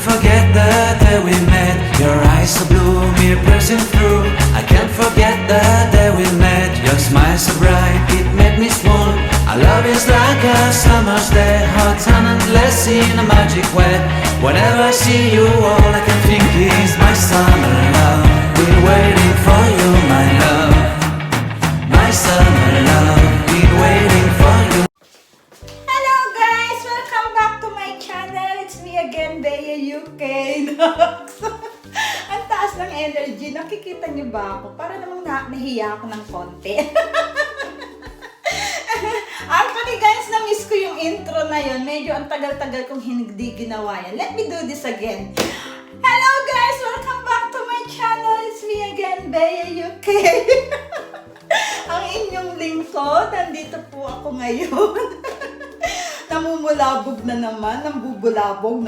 forget the day we met. Your eyes so blue, me piercing through. I can't forget the day we met. Your smile so bright, it made me swoon. Our love is like a summer's day, hot and endless in a magic way. Whenever I see you, all I can think is my summer love. Been waiting for you, my love. My summer love, been waiting for you. Hello guys! Welcome back to my channel. It's me again, Bea UK. Ang taas ng energy. Nakikita niyo ba ako? Para namang nahiya ako ng konti. Actually guys, na-miss ko yung intro na yun. Medyo ang tagal-tagal kong hindi ginawa yan. Let me do this again. Hello guys! Welcome back to my channel. It's me again, Bea UK. Ang inyong lingkod, nandito po ako ngayon. Namumulabog na naman, nambubulabog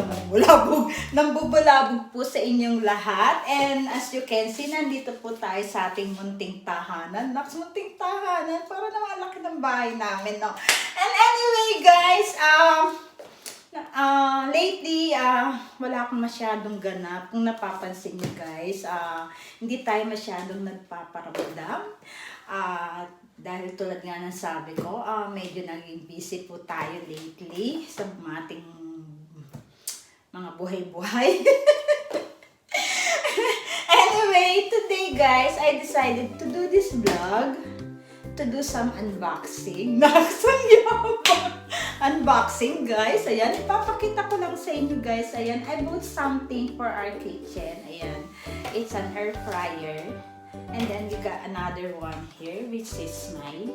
po sa inyong lahat. And as you can see, nandito po tayo sa ating munting tahanan. Munting tahanan, para naman laki ng bahay namin, no? And anyway, guys, lately, wala akong masyadong ganap. Kung napapansin niyo guys, hindi tayo masyadong nagpaparamdam. Dahil tulad nga ng sabi ko, medyo naging busy po tayo lately sa ating mga buhay-buhay. Anyway, today guys, I decided to do this vlog, to do some unboxing. Unboxing guys, ayan, ipapakita ko lang sa inyo guys, ayan, I bought something for our kitchen, ayan, it's an air fryer. And then we got another one here, which is my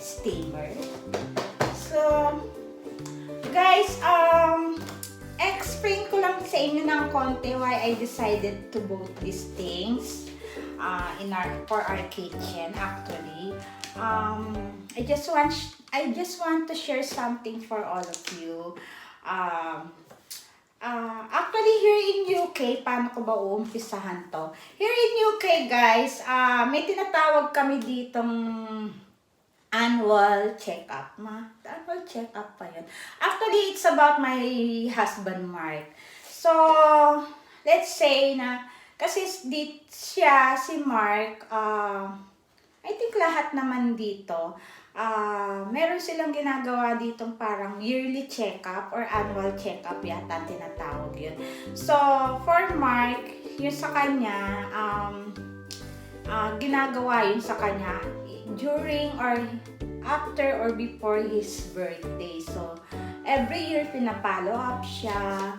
steamer. So, guys, explain ko lang sa inyo ng konti why I decided to both these things for our kitchen. Actually, I just want to share something for all of you. Actually, here in UK, paano ko ba uumpisahan to? Here in UK, guys, may tinatawag kami ditong annual check-up. Annual check-up pa yun. Actually, it's about my husband, Mark. So, let's say na, kasi si Mark, I think lahat naman dito, meron silang ginagawa ditong parang yearly check-up or annual check-up yata tinatawag yun. So, for Mark, yun sa kanya, ginagawa yun sa kanya during or after or before his birthday. So, every year pinapollow up siya,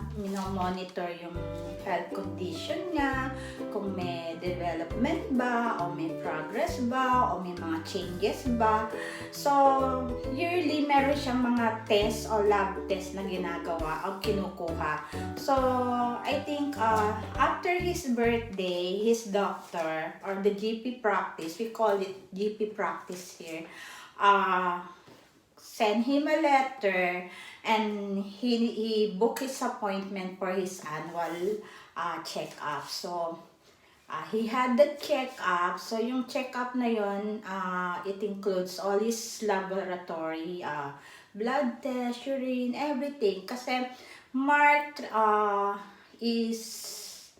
monitor yung health condition niya, kung may development ba, o may progress ba, o may mga changes ba. So, yearly meron siyang mga test o lab test na ginagawa o kinukuha. So, I think after his birthday, his doctor or the GP practice, we call it GP practice here, send him a letter and he booked his appointment for his annual check-up. So, he had the check-up. So, yung check-up na yun, it includes all his laboratory, blood test, urine, everything. Kasi Mark is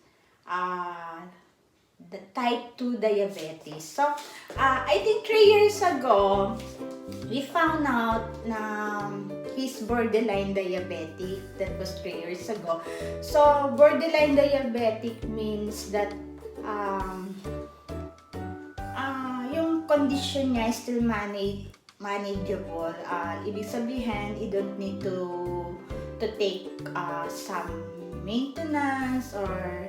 the type 2 diabetes. So, I think 3 years ago, we found out na he's borderline diabetic. That was 3 years ago. So, borderline diabetic means that yung condition niya is still manageable. Ibig sabihin, you don't need to take some maintenance or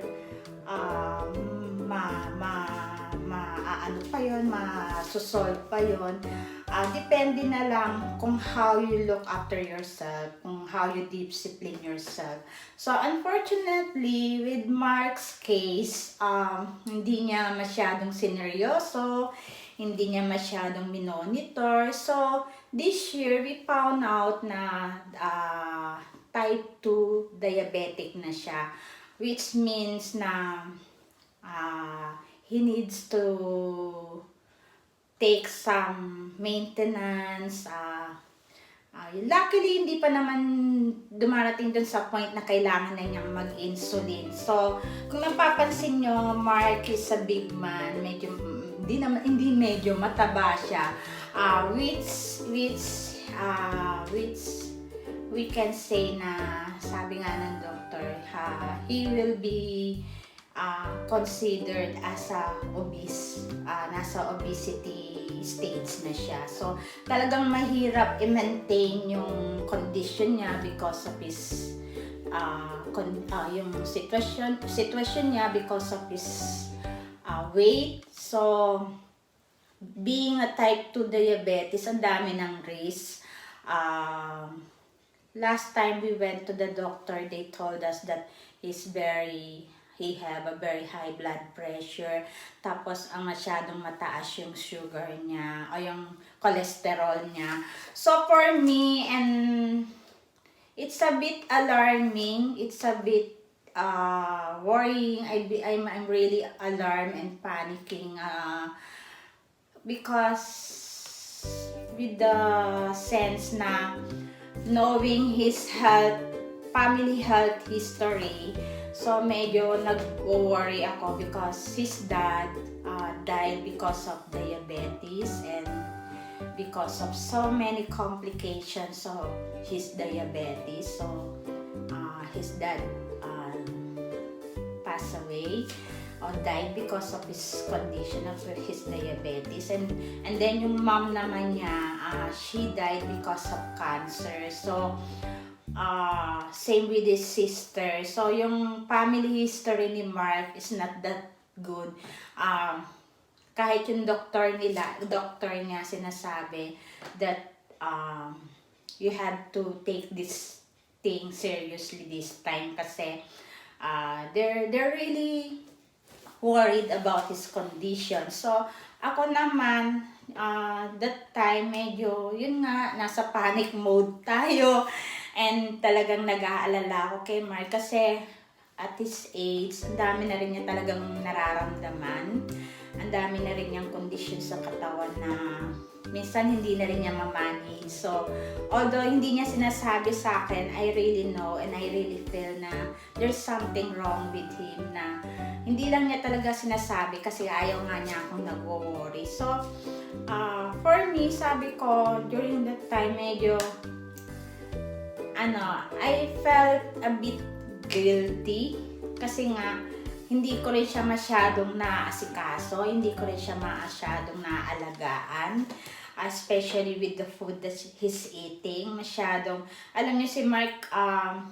ma-solve pa yun. Depende na lang kung how you look after yourself, kung how you discipline yourself. So, unfortunately, with Mark's case, hindi niya masyadong sineryoso, hindi niya masyadong minonitor. So, this year, we found out na type 2 diabetic na siya, which means na he needs to take some maintenance, Luckily, hindi pa naman dumarating dun sa point na kailangan na niyang mag-insulin. So, kung napapansin nyo, Mark is a big man. Medyo, hindi medyo, mataba siya. Which we can say na, sabi nga ng doctor, he will be considered as a obese, nasa obesity stage na siya. So, talagang mahirap i-maintain yung condition niya because of his yung sitwasyon niya because of his weight. So, being a type 2 diabetes, ang dami ng risk. Last time we went to the doctor, they told us that he have a very high blood pressure. Tapos, ang masyadong mataas yung sugar niya, o yung cholesterol niya. So, for me, and it's a bit alarming, it's a bit worrying. I'm really alarmed and panicking because with the sense na knowing his family health history, so medyo nag-worry ako because his dad died because of diabetes and because of so many complications of his diabetes. So his dad passed away or died because of his condition of his diabetes, and then yung mom naman niya, she died because of cancer. So same with his sister. So, yung family history ni Mark is not that good. Kahit yung doctor niya sinasabi that you have to take this thing seriously this time kasi they're really worried about his condition. So, ako naman, that time medyo, yun nga, nasa panic mode tayo. And talagang nag-aalala ako kay Mark kasi at his age, ang dami na rin niya talagang nararamdaman. Ang dami na rin niyang kondisyon sa katawan na minsan hindi na rin niya mamanage. So, although hindi niya sinasabi sa akin, I really know and I really feel na there's something wrong with him na hindi lang niya talaga sinasabi kasi ayaw nga niya akong nagwo-worry. So, for me, sabi ko, during that time, medyo I felt a bit guilty kasi nga hindi ko rin siya masyadong naasikaso, hindi ko rin siya masyadong naalagaan, especially with the food that he's eating. Masyadong, alam niyo si Mark,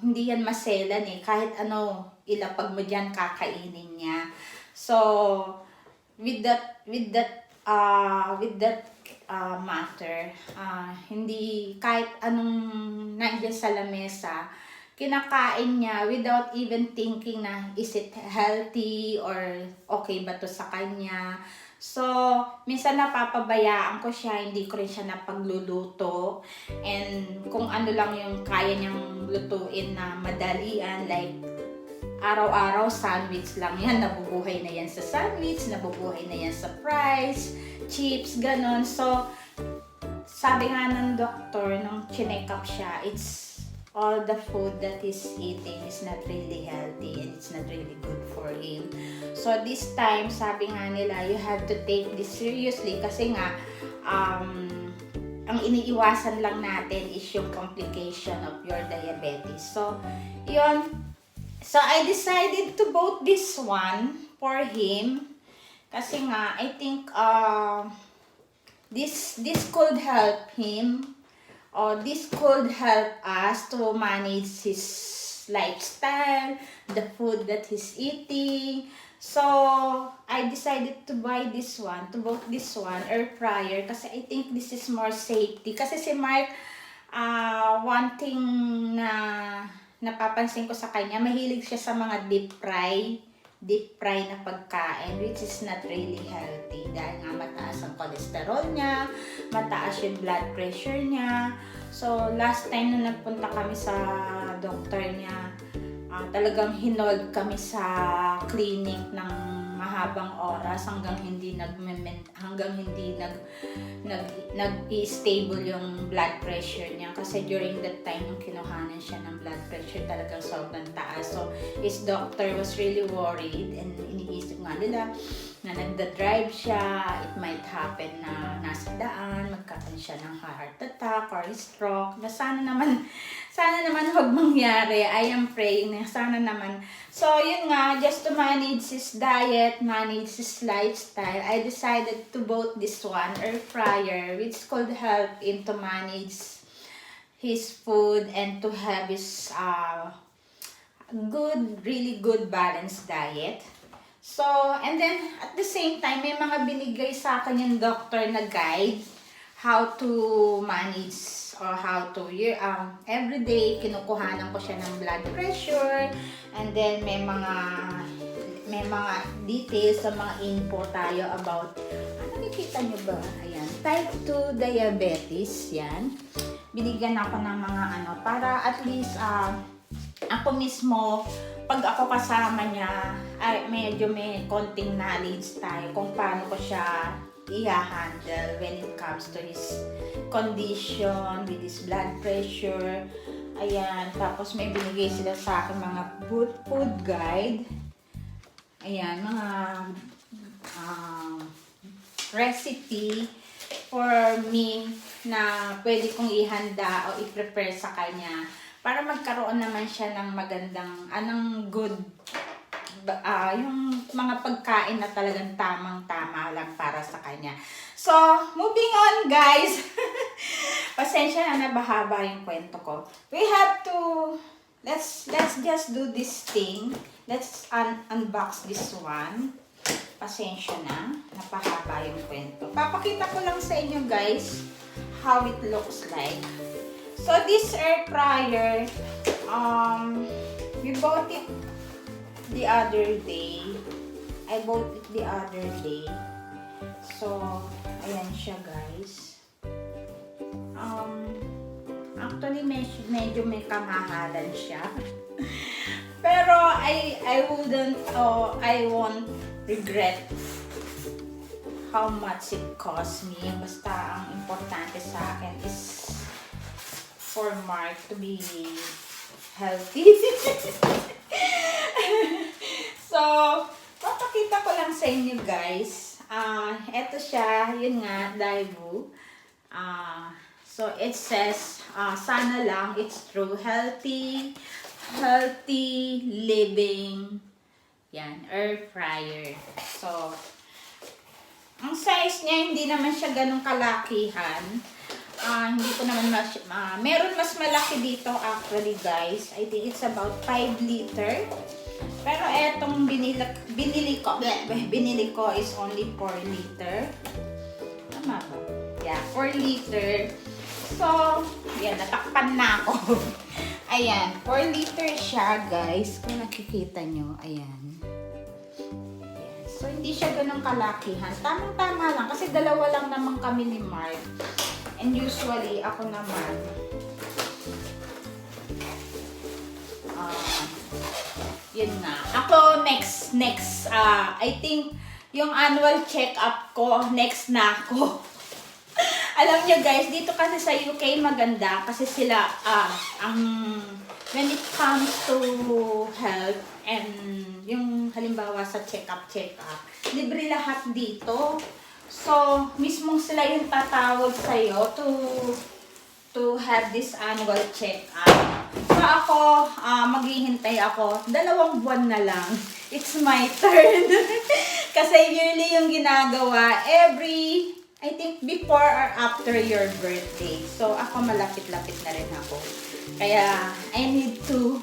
hindi yan maselan kahit ano ilapag mo dyan, kakainin niya. So, with that matter, hindi kahit anong nandiyan sa lamesa, kinakain niya without even thinking na is it healthy or okay ba to sa kanya. So, minsan napapabayaan ko siya, hindi ko rin siya napagluluto. And kung ano lang yung kaya niyang lutuin na madalian, like araw-araw sandwich lang yan, nabubuhay na yan sa sandwich, nabubuhay na yan sa fries, chips, ganon. So, sabi nga ng doktor, nung chinek up siya, it's all the food that he's eating is not really healthy and it's not really good for him. So, this time, sabi nga nila, you have to take this seriously kasi nga, ang iniiwasan lang natin is yung complication of your diabetes. So, yun. So, I decided to vote this one for him. Kasi nga, I think this could help him. Or this could help us to manage his lifestyle, the food that he's eating. So, I decided to buy this one, to vote this one, air fryer. Kasi I think this is more safety. Kasi si Mark, one thing na napapansin ko sa kanya, mahilig siya sa mga deep fry na pagkain, which is not really healthy dahil nga mataas ang cholesterol niya, mataas yung blood pressure niya. So, last time na nagpunta kami sa doctor niya, talagang hinold kami sa clinic ng mahabang oras hanggang hindi nag-i-stable yung blood pressure niya. Kasi during that time, nung kinuhanan siya ng blood pressure, talagang sobrang taas. So, his doctor was really worried and iniisip nga nila na nagda-drive siya, it might happen na nasa daan, magkakaroon siya ng heart attack or stroke, na sana naman huwag mangyari. I am praying na sana naman. So, yun nga, just to manage his diet, manage his lifestyle, I decided to bought this one, air fryer, which could help him to manage his food and to have his really good balanced diet. So, and then, at the same time, may mga binigay sa akin yung doctor na guide how to manage or how to, everyday, kinukuhanan ko siya ng blood pressure, and then may mga details sa mga info tayo about, nakikita nyo ba? Ayan, type 2 diabetes, yan. Binigyan ako ng mga para at least, ako mismo, pag ako kasama niya, ay medyo may konting knowledge tayo kung paano ko siya i-handle when it comes to his condition, with his blood pressure. Ayan, tapos may binigay sila sa akin mga food guide. Ayan, mga recipe for me na pwede kong ihanda o i-prepare sa kanya para magkaroon naman siya ng magandang, good, yung mga pagkain na talagang tamang-tama lang para sa kanya. So, moving on guys. Pasensya na nabahaba yung kwento ko. We have to, let's just do this thing. Let's unbox this one. Pasensya na, napahaba yung kwento. Papakita ko lang sa inyo guys how it looks like. So, this air fryer, we bought it the other day. I bought it the other day. So, ayan siya guys. Actually, medyo may kamahalan siya. Pero, I won't regret how much it cost me. Basta, ang importante sa akin is for Mark to be healthy. So, papakita ko lang sa inyo guys. Eto siya, yun nga, Daewoo. So, it says, sana lang, it's true, healthy living. Yan, air fryer. So, ang size niya, hindi naman siya ganun kalakihan. Hindi ko naman meron mas malaki dito actually guys. I think it's about 5 liter. Pero etong binili ko is only 4 liter. Tama ba? Yeah, 4 liter. So, yan, natakpan na ako. Ayan, 4 liter siya guys. Kung nakikita nyo, ayan. So, hindi siya ganun kalakihan. Tamang-tama lang. Kasi dalawa lang naman kami ni Mark. And usually, ako naman, yun nga. Ako, next, I think, yung annual check-up ko, next na ako. Alam nyo guys, dito kasi sa UK maganda kasi sila, when it comes to health and yung halimbawa sa check-up, libre lahat dito. So, mismong sila yung tatawag sa'yo to have this annual check-up. So, ako, maghihintay ako. 2 buwan na lang. It's my turn. Kasi yearly yung ginagawa. I think before or after your birthday. So, ako malapit-lapit na rin ako. Kaya, I need to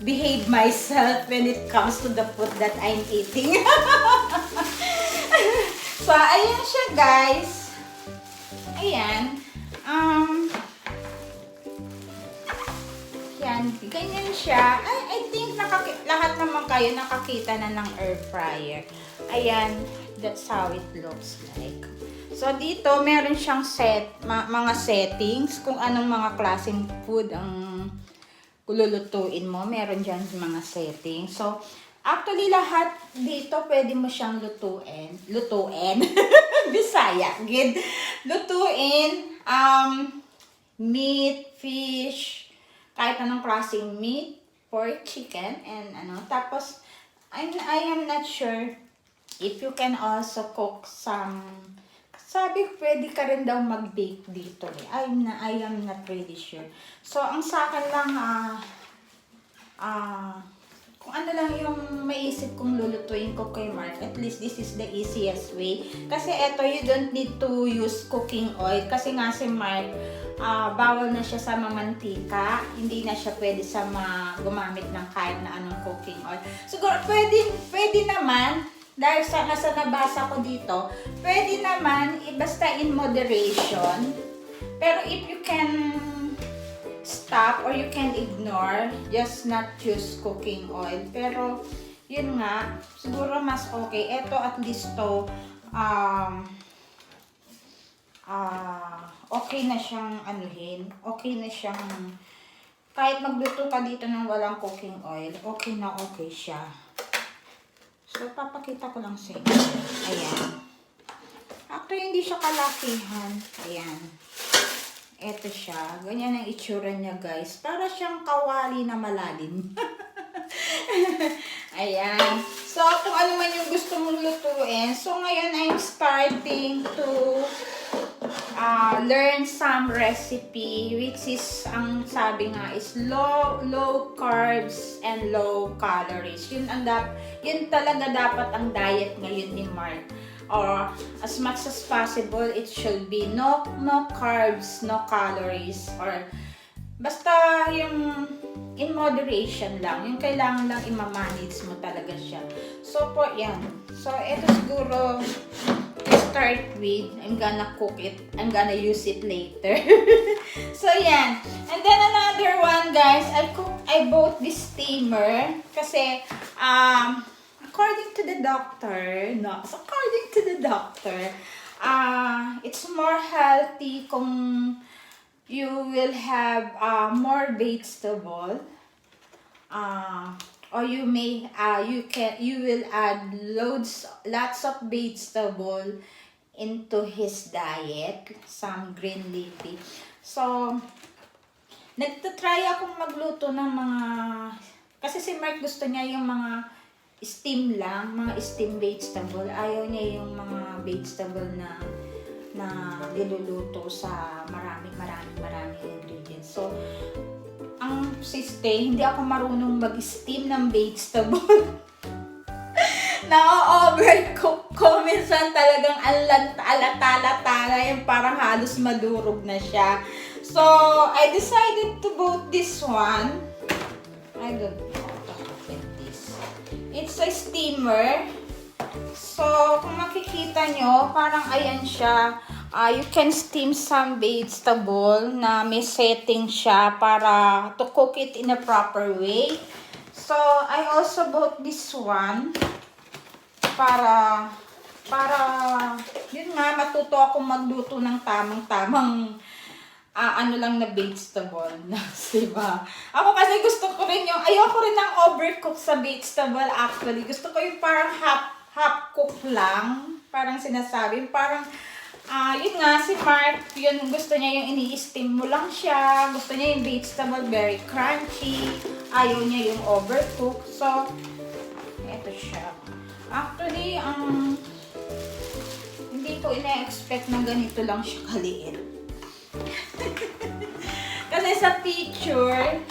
behave myself when it comes to the food that I'm eating. So, ayan siya guys. Ayan. Yan. Ganyan siya. I think lahat naman kayo nakakita na ng air fryer. Ayan. That's how it looks like. So, dito, meron siyang mga settings. Kung anong mga klaseng food ang lulutuin mo. Meron dyan mga settings. So, Actually, lahat dito pwede mo siyang lutuin. Lutuin. Bisaya. Good. Lutuin. Meat, fish, kahit anong klaseng meat, pork, chicken, and ano. Tapos, I am not sure if you can also cook some. Sabi, pwede ka rin daw mag-bake dito eh. I am not really sure. So, ang sa akin lang, kung ano lang yung maisip kong lulutuin ko kay Mark, at least this is the easiest way. Kasi eto, you don't need to use cooking oil. Kasi nga si Mark, bawal na siya sa mamantika. Hindi na siya pwede sa gumamit ng kahit na anong cooking oil. Siguro, pwede naman, dahil sa nabasa ko dito, pwede naman, basta in moderation. Pero if you can stop or you can ignore, just not use cooking oil. Pero, yun nga, siguro mas okay. Ito at least to, okay na siyang anuhin. Okay na siyang, kahit magluto ka dito ng walang cooking oil, okay na okay siya. So, papakita ko lang sa inyo. Ayan. Actually, hindi siya kalakihan. Ayan. Ito siya. Ganyan ang itsura niya, guys. Para siyang kawali na malalim. Ayan. So, kung ano man yung gusto mong lutuin. So, ngayon I'm starting to learn some recipe, which is, ang sabi nga, is low carbs and low calories. Yun talaga dapat ang diet ngayon ni Mark. Or as much as possible, it should be no carbs, no calories, or basta yung in moderation lang. Yung kailangan lang i-manage mo talaga siya. So po, yan. So, ito siguro to start with. I'm gonna cook it. I'm gonna use it later. So, yan. And then another one, guys. I bought this steamer kasi, according to the doctor, it's more healthy kung you will have more vegetable, or you will add lots of vegetable into his diet, some green leafy. So, nagtatry akong magluto ng mga, kasi si Mark gusto niya yung mga steam lang, mga steam vegetable. Ayaw niya yung mga vegetable na niluluto sa maraming ingredients. So, ang siste, hindi ako marunong mag-steam ng vegetable. Na-overcook ko. Minsan talagang alatala-tala yung parang halos madurog na siya. So, I decided to vote this one. I don't know. It's a steamer. So, kung makikita nyo, parang ayan siya. You can steam some vegetable na may setting siya para to cook it in a proper way. So, I also bought this one para yun nga, matuto akong magluto ng tamang ano lang na vegetable na, diba? Ako kasi gusto ko rin ayoko rin ng overcook sa vegetable actually. Gusto ko yung parang half cook lang. Parang sinasabi, parang, yun nga, si Mark, yun, gusto niya yung ini-steam mo lang siya. Gusto niya yung vegetable very crunchy. Ayaw niya yung overcook. So, eto siya. Actually, hindi ko ina-expect na ganito lang siya kaliit. Kasi sa picture,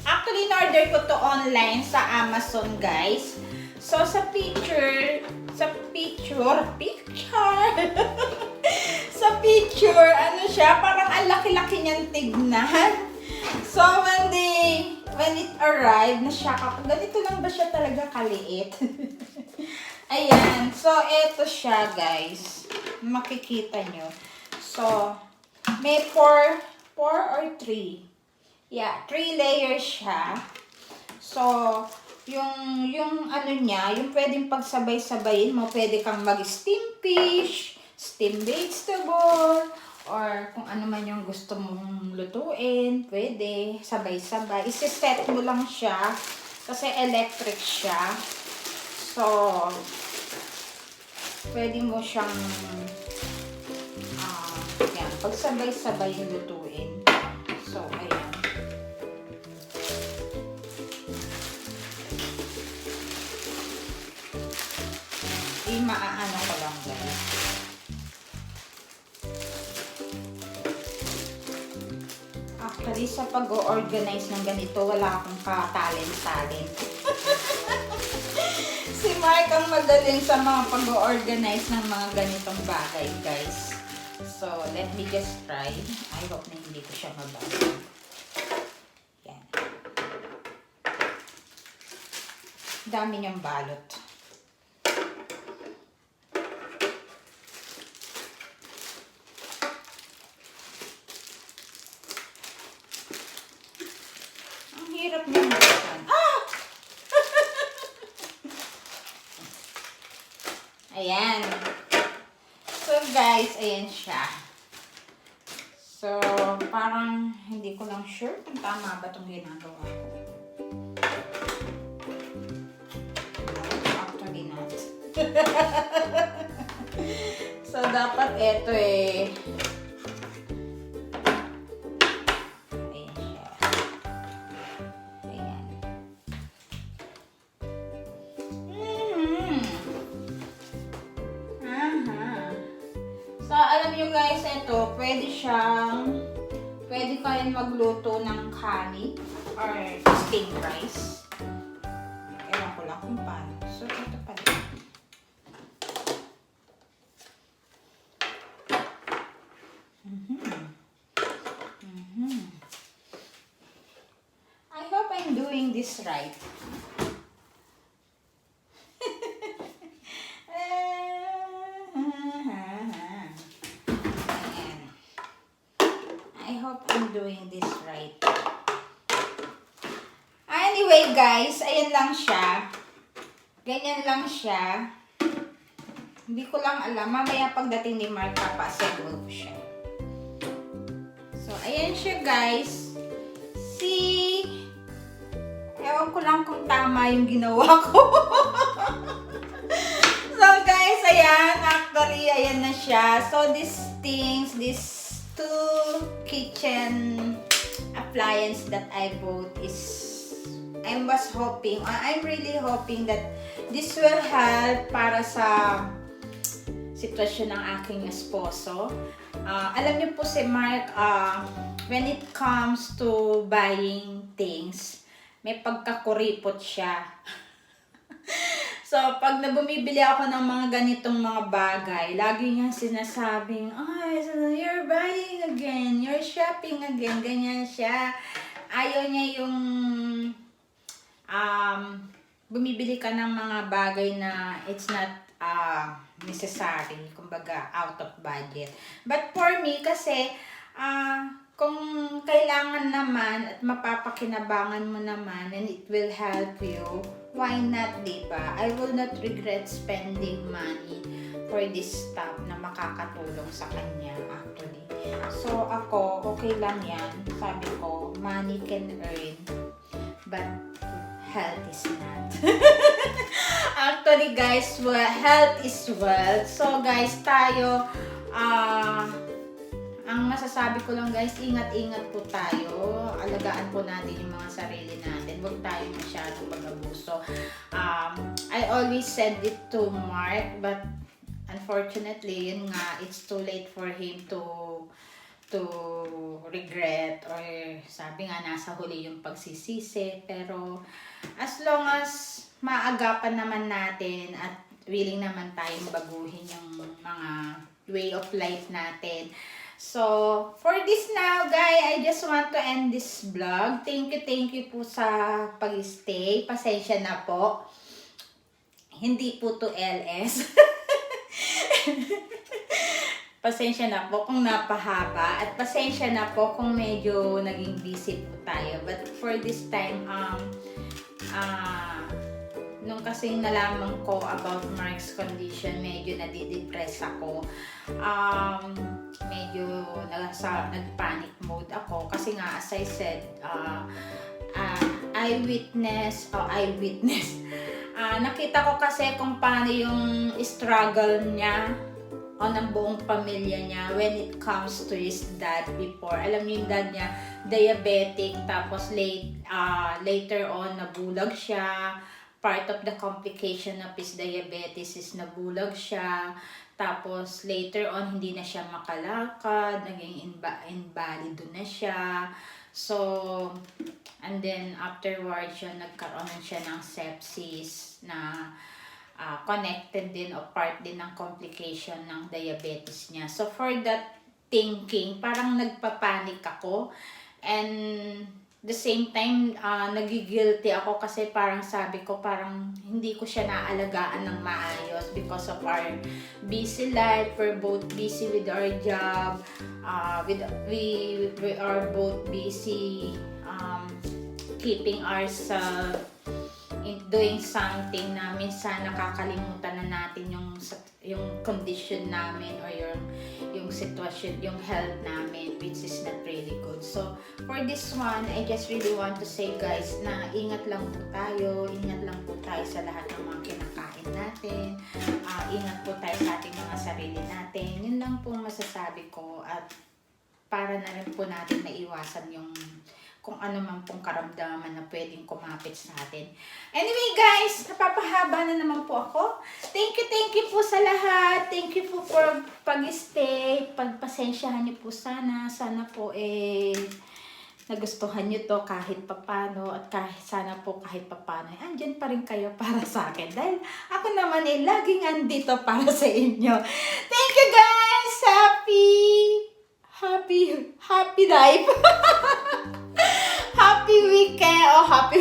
actually in-order ko to online sa Amazon, guys. So sa picture, sa picture, ano siya, parang ang laki-laki niyang tignan. So when it arrived, nashock ako, ganito lang ba siya talaga kaliit? Ayan, so eto siya, guys. Makikita nyo. So, may 4 or 3. Yeah, 3 layers siya. So, yung ano niya, yung pwedeng pagsabay-sabayin mo, pwede kang mag-steam fish, steam vegetable, or kung ano man yung gusto mong lutuin, pwede, sabay-sabay. Isi-set mo lang siya Kasi electric siya. So, pwede mo siyang yan, pagsabay-sabay yung lutuin. So, ayan. Maaano ko lang guys. Actually, sa pag-organize ng ganito, wala akong katalent-talent. Si Mark ang magaling sa mga pag-organize ng mga ganitong bagay, guys. So, let me just try. I hope na hindi ko siya mabasa. Yan. Dami niyang balot. Hirap na buksan. Ah! Ayan. So, guys, ayan siya. So, parang hindi ko lang sure kung tama ba itong ginagawa ko. Actually not. So, dapat ito eh. So, alam nyo guys, ito, pwede kayong magluto ng kanin or steamed rice. Ewan ko lang kung paano. So, ito pala. I hope I'm doing this right. I hope I'm doing this right. Anyway guys, ayan lang siya. Ganyan lang siya. Hindi ko lang alam. Mamaya pagdating ni Mark, papaassemble ko siya. So, ayan siya guys. See? Ewan ko lang kung tama yung ginawa ko. So guys, ayan. Actually, ayan na siya. So, these two kitchen appliance that I bought is I'm really hoping that this will help para sa sitwasyon ng aking esposo. Alam niyo po si Mark, when it comes to buying things, may pagkakuripot siya. So, pag bumibili ako ng mga ganitong mga bagay, lagi niya sinasabing, "Ay, you're buying again, you're shopping again," ganyan siya. Ayaw niya yung bumibili ka ng mga bagay na it's not necessary, kumbaga out of budget. But for me, kasi kung kailangan naman at mapapakinabangan mo naman and it will help you, why not, diba? I will not regret spending money for this stuff na makakatulong sa kanya actually. So ako, okay lang yan. Sabi ko, money can earn, but health is not. Actually guys, health is wealth. So guys, tayo, ang masasabi ko lang guys, ingat-ingat po tayo. Alagaan po natin yung mga sarili natin. Huwag tayo masyadong mag-abuso. I always said it to Mark, but unfortunately, yun nga, it's too late for him to regret, or sabi nga, nasa huli yung pagsisisi. Pero as long as maagapan naman natin at willing naman tayong baguhin yung mga way of life natin. So, for this now, guys, I just want to end this vlog. Thank you po sa pag-stay. Pasensya na po. Hindi po to LS. Pasensya na po kung napahaba. At pasensya na po kung medyo naging busy po tayo. But for this time, nung kasing nalaman ko about Mark's condition, medyo nadidepress ako. Medyo nag-panic mode ako. Kasi nga, as I said, eyewitness. Nakita ko kasi kung paano yung struggle niya o ng buong pamilya niya when it comes to his dad before. Alam niyo yung dad niya, diabetic, tapos later on nabulag siya. Part of the complication of his diabetes is nabulag siya. Tapos later on hindi na siya makalakad, naging invalido na siya. So, and then afterwards siya nagkaroon siya ng sepsis na connected din o part din ng complication ng diabetes niya. So for that thinking, parang nagpapanik ako, and the same time nagigilty ako kasi parang sabi ko parang hindi ko siya naalagaan ng maayos because of our busy life. We're both busy with our job. We are both busy keeping ourselves doing something na minsan nakakalimutan na natin yung condition namin or yung sitwasyon, yung health namin, which is not really good. So, for this one, I just really want to say guys na ingat lang po tayo sa lahat ng mga kinakain natin, ingat po tayo sa ating mga sarili natin. Yun lang po masasabi ko, at para na rin po natin maiwasan yung kung ano man pong karamdaman na pwedeng kumapit sa atin. Anyway guys, napapahaba na naman po ako. Thank you po sa lahat. Thank you po for pag-stay. Pagpasensyahan niyo po sana. Sana po nagustuhan niyo to kahit papano, at sana po kahit papano andyan pa rin kayo para sa akin. Dahil ako naman laging andito para sa inyo. Thank you guys! Happy life! Happy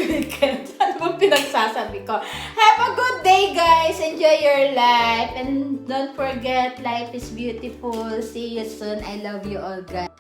weekend. Ano bang pinagsasabi ko? Have a good day, guys. Enjoy your life. And don't forget, life is beautiful. See you soon. I love you all, guys.